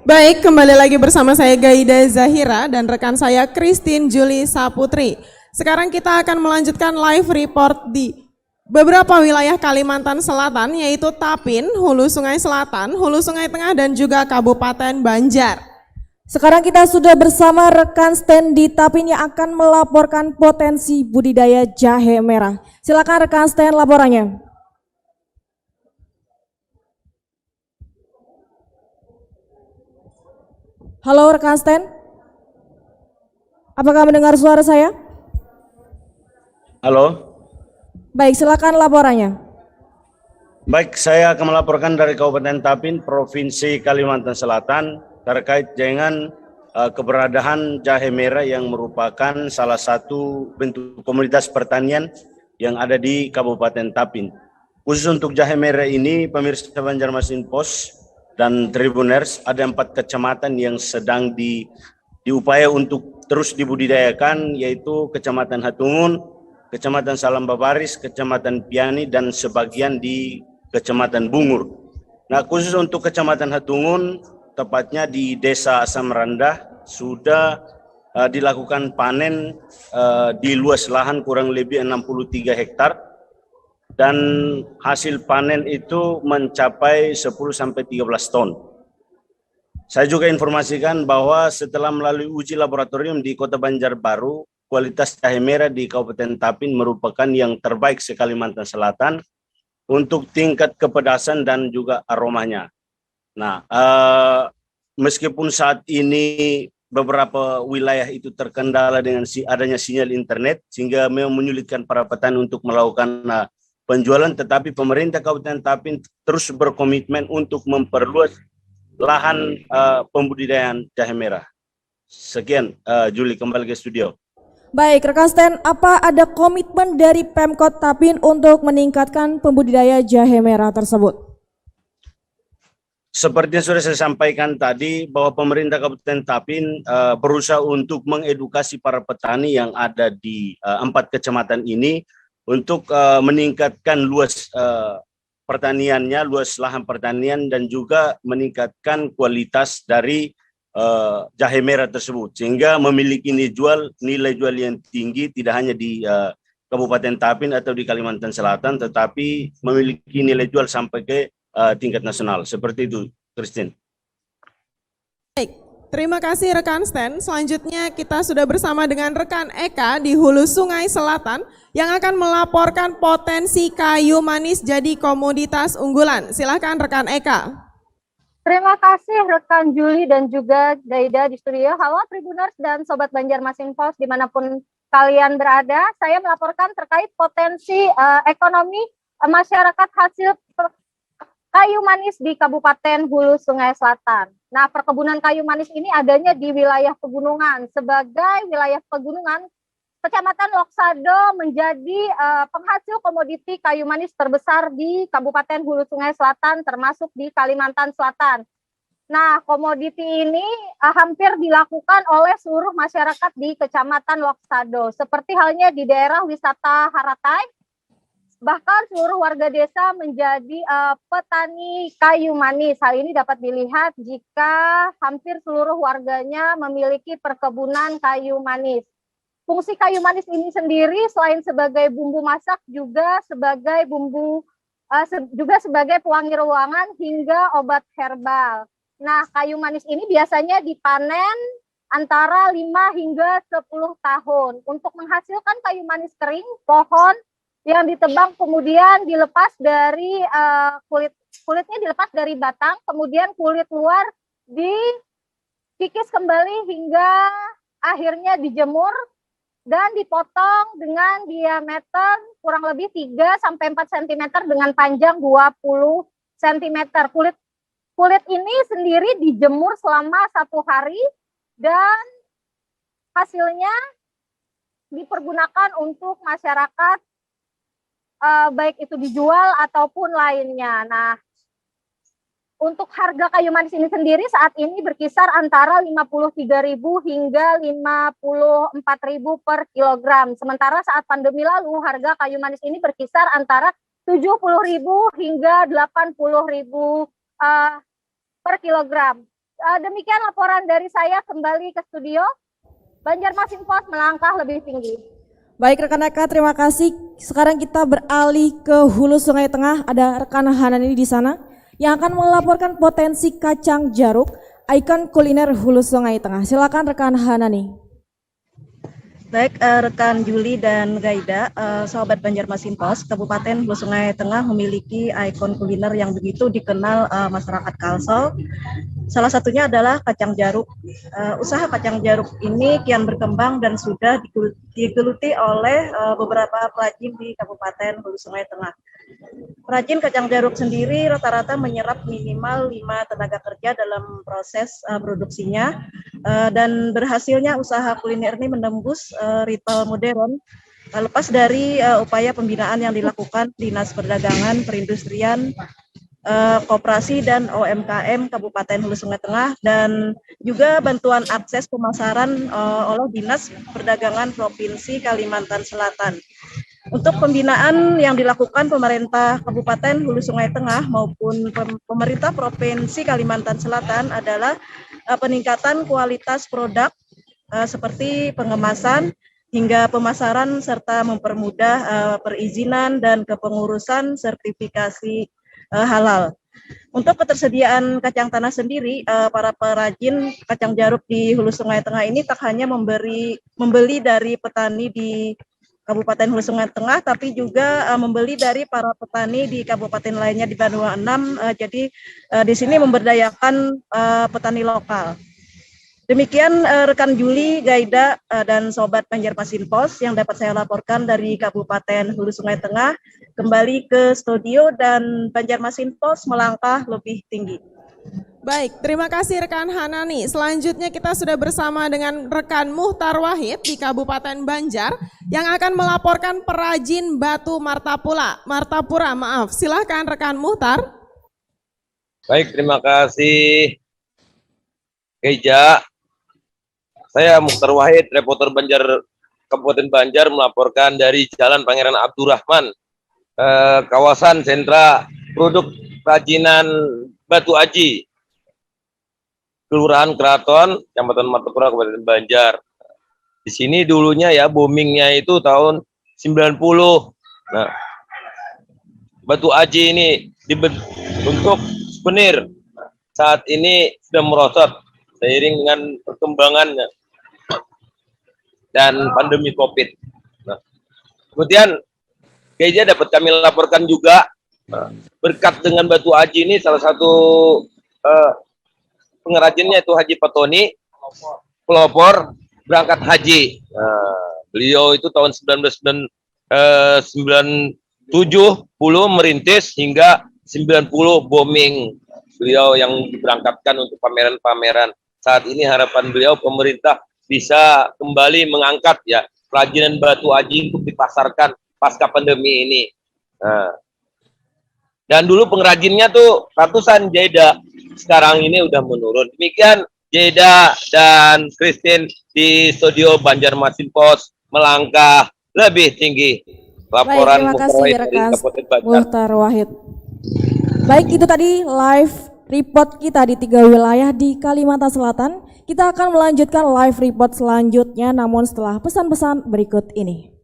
Baik, kembali lagi bersama saya Gaida Zahira dan rekan saya Christine Juli Saputri. Sekarang kita akan melanjutkan live report di beberapa wilayah Kalimantan Selatan, yaitu Tapin, Hulu Sungai Selatan, Hulu Sungai Tengah, dan juga Kabupaten Banjar. Sekarang kita sudah bersama rekan stand di Tapin yang akan melaporkan potensi budidaya jahe merah. Silakan rekan stand laporannya. Halo rekan stand, apakah mendengar suara saya? Halo. Baik, silakan laporannya. Baik, saya akan melaporkan dari Kabupaten Tapin, Provinsi Kalimantan Selatan terkait dengan keberadaan jahe merah yang merupakan salah satu bentuk komunitas pertanian yang ada di Kabupaten Tapin. Khusus untuk jahe merah ini, pemirsa Banjarmasin Pos dan Tribuners, ada 4 kecamatan yang sedang diupaya untuk terus dibudidayakan, yaitu Kecamatan Hatungun, Kecamatan Salambabaris, Kecamatan Piani, dan sebagian di Kecamatan Bungur. Nah, khusus untuk Kecamatan Hatungun, tepatnya di Desa Asam Rendah, sudah dilakukan panen di luas lahan kurang lebih 63 hektar, dan hasil panen itu mencapai 10-13 ton. Saya juga informasikan bahwa setelah melalui uji laboratorium di Kota Banjarbaru, kualitas jahe merah di Kabupaten Tapin merupakan yang terbaik se-Kalimantan Selatan untuk tingkat kepedasan dan juga aromanya. Nah, meskipun saat ini beberapa wilayah itu terkendala dengan adanya sinyal internet, sehingga memang menyulitkan para petani untuk melakukan penjualan, tetapi pemerintah Kabupaten Tapin terus berkomitmen untuk memperluas lahan pembudidayaan jahe merah. Sekian, Juli, kembali ke studio. Baik, rekan stand, apa ada komitmen dari Pemkot Tapin untuk meningkatkan pembudidaya jahe merah tersebut? Seperti yang sudah saya sampaikan tadi, bahwa pemerintah Kabupaten Tapin berusaha untuk mengedukasi para petani yang ada di 4 kecamatan ini untuk meningkatkan luas pertaniannya, luas lahan pertanian, dan juga meningkatkan kualitas dari jahe merah tersebut, sehingga memiliki nilai jual yang tinggi, tidak hanya di Kabupaten Tapin atau di Kalimantan Selatan, tetapi memiliki nilai jual sampai ke tingkat nasional. Seperti itu, Christine. Baik, terima kasih rekan stand. Selanjutnya kita sudah bersama dengan rekan Eka di Hulu Sungai Selatan yang akan melaporkan potensi kayu manis jadi komoditas unggulan. Silakan rekan Eka. Terima kasih rekan Juli dan juga Gaida di studio. Halo Tribuners dan Sobat Banjarmasin Pos dimanapun kalian berada. Saya melaporkan terkait potensi ekonomi masyarakat hasil kayu manis di Kabupaten Hulu Sungai Selatan. Nah, perkebunan kayu manis ini adanya di wilayah pegunungan. Sebagai wilayah pegunungan, Kecamatan Loksado menjadi penghasil komoditi kayu manis terbesar di Kabupaten Hulu Sungai Selatan, termasuk di Kalimantan Selatan. Nah, komoditi ini hampir dilakukan oleh seluruh masyarakat di Kecamatan Loksado, seperti halnya di daerah wisata Haratai. Bahkan seluruh warga desa menjadi petani kayu manis. Hal ini dapat dilihat jika hampir seluruh warganya memiliki perkebunan kayu manis. Fungsi kayu manis ini sendiri selain sebagai bumbu masak juga sebagai juga sebagai pewangi ruangan hingga obat herbal. Nah, kayu manis ini biasanya dipanen antara 5 hingga 10 tahun. Untuk menghasilkan kayu manis kering, pohon yang ditebang kemudian dilepas dari kulitnya dilepas dari batang, kemudian kulit luar dikikis kembali hingga akhirnya dijemur dan dipotong dengan diameter kurang lebih 3-4 cm dengan panjang 20 cm. Kulit ini sendiri dijemur selama 1 hari dan hasilnya dipergunakan untuk masyarakat, baik itu dijual ataupun lainnya. Nah, untuk harga kayu manis ini sendiri saat ini berkisar antara 53.000 hingga 54.000 per kilogram. Sementara saat pandemi lalu harga kayu manis ini berkisar antara 70.000 hingga 80.000 per kilogram. Demikian laporan dari saya, kembali ke studio. Banjarmasin Post melangkah lebih tinggi. Baik rekan-rekan, terima kasih. Sekarang kita beralih ke Hulu Sungai Tengah. Ada rekan Hanani di sana yang akan melaporkan potensi kacang jaruk, ikon kuliner Hulu Sungai Tengah. Silakan rekan Hanani. Baik, rekan Juli dan Gaida, sahabat Banjarmasin Post, Kabupaten Hulu Sungai Tengah memiliki ikon kuliner yang begitu dikenal masyarakat Kalsel. Salah satunya adalah kacang jaruk. Usaha kacang jaruk ini kian berkembang dan sudah digeluti oleh beberapa perajin di Kabupaten Hulu Sungai Tengah. Perajin kacang jaruk sendiri rata-rata menyerap minimal 5 tenaga kerja dalam proses produksinya, dan berhasilnya usaha kuliner ini menembus retail modern lepas dari upaya pembinaan yang dilakukan Dinas Perdagangan, Perindustrian, Koperasi dan UMKM Kabupaten Hulu Sungai Tengah, dan juga bantuan akses pemasaran oleh Dinas Perdagangan Provinsi Kalimantan Selatan. Untuk pembinaan yang dilakukan pemerintah Kabupaten Hulu Sungai Tengah maupun pemerintah Provinsi Kalimantan Selatan adalah peningkatan kualitas produk seperti pengemasan hingga pemasaran serta mempermudah perizinan dan kepengurusan sertifikasi halal. Untuk ketersediaan kacang tanah sendiri, para perajin kacang jaruk di Hulu Sungai Tengah ini tak hanya membeli dari petani di Kabupaten Hulu Sungai Tengah, tapi juga membeli dari para petani di kabupaten lainnya di Bandung 6. Jadi di sini memberdayakan petani lokal. Demikian rekan Juli, Gaida, dan sobat Banjarmasin Post yang dapat saya laporkan dari Kabupaten Hulu Sungai Tengah. Kembali ke studio dan Banjarmasin Post melangkah lebih tinggi. Baik, terima kasih rekan Hanani. Selanjutnya kita sudah bersama dengan rekan Muhtar Wahid di Kabupaten Banjar yang akan melaporkan perajin batu Martapura. Maaf. Silahkan rekan Muhtar. Baik, terima kasih Keja. Saya Muhtar Wahid, reporter Banjar Kabupaten Banjar melaporkan dari Jalan Pangeran Abdurrahman, kawasan sentra produk kerajinan Batu Aji, Kelurahan Keraton, Kecamatan Martapura, Kabupaten Banjar. Di sini dulunya ya boomingnya itu tahun 90. Nah, Batu Aji ini untuk souvenir. Saat ini sudah merosot seiring dengan perkembangannya dan pandemi Covid. Nah, kemudian gereja dapat kami laporkan juga berkat dengan Batu Aji ini salah satu pengrajinnya itu Haji Patoni, pelopor berangkat haji. Beliau itu tahun 1970 merintis hingga 90 booming. Beliau yang diberangkatkan untuk pameran-pameran. Saat ini harapan beliau pemerintah bisa kembali mengangkat ya kerajinan Batu Aji untuk dipasarkan pasca pandemi ini. Dan dulu pengrajinnya tuh ratusan Jeda, sekarang ini udah menurun. Demikian Jeda dan Christine di studio Banjarmasin Post melangkah lebih tinggi. Laporan terima kasih rekan Muhtar Wahid. Baik, itu tadi live report kita di 3 wilayah di Kalimantan Selatan. Kita akan melanjutkan live report selanjutnya namun setelah pesan-pesan berikut ini.